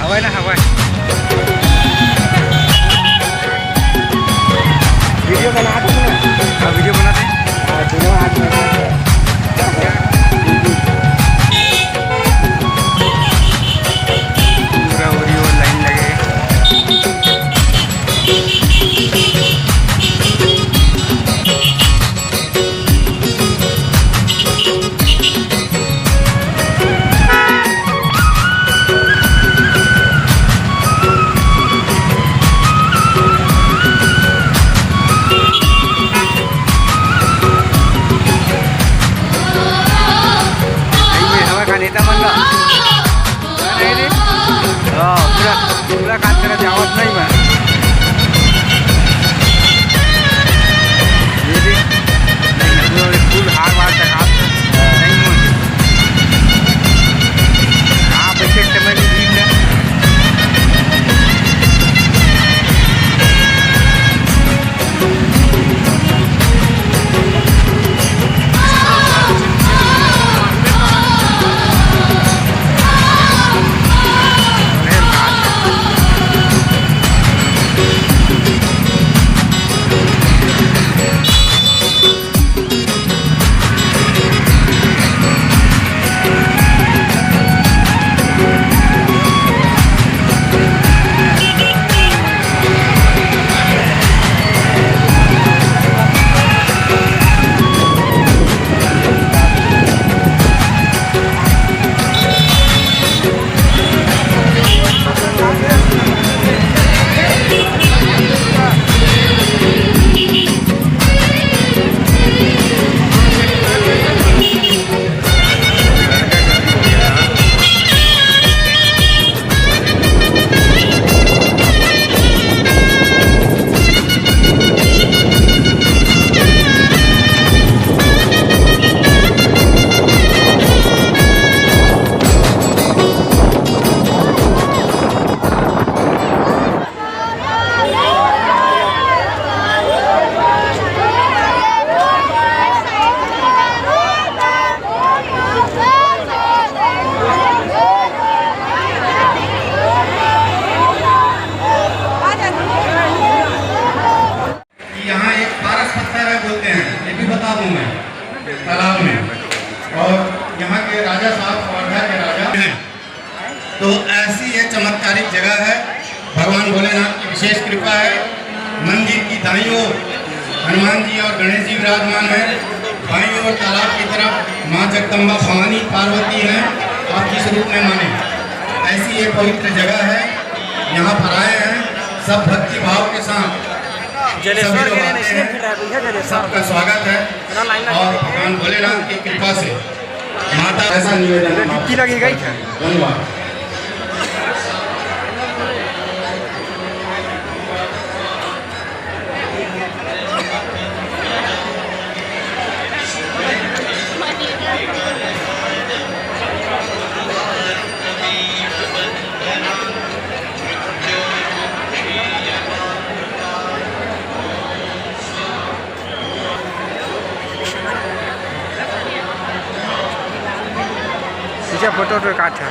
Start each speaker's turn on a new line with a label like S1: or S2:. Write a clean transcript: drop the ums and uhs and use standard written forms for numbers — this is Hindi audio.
S1: हवाई ना हवाई
S2: वीडियो बना दो ना।
S1: हाँ वीडियो बनाते हैं।
S2: हाँ दोनों हाथ में
S1: पूरा ओरियो लाइन लगे। हवा का नेता बन रहा नहीं रे। पूरा पूरा काम तेरा जावत नहीं मैं ये भी नहीं फुल हार वार तक आप नहीं मुझे आप ऐसे समय में भीड़ है।
S3: तालाब में और यहाँ के राजा साहब वर्धा के राजा हैं। तो ऐसी ये चमत्कारिक जगह है। भगवान भोलेनाथ की विशेष कृपा है। मंदिर की दाईं ओर हनुमान जी और गणेश जी विराजमान हैं। बाईं ओर तालाब की तरफ माँ जगदम्बा भवानी पार्वती हैं। आप जिस रूप में माने ऐसी ये पवित्र जगह है। यहाँ पर आए हैं सब भक्ति भाव के साथ सबका स्वागत है और भगवान भोलेनाथ की कृपा से माता ऐसा निवेदन
S1: लगेगा।
S3: धन्यवाद।
S1: फोटो काट है।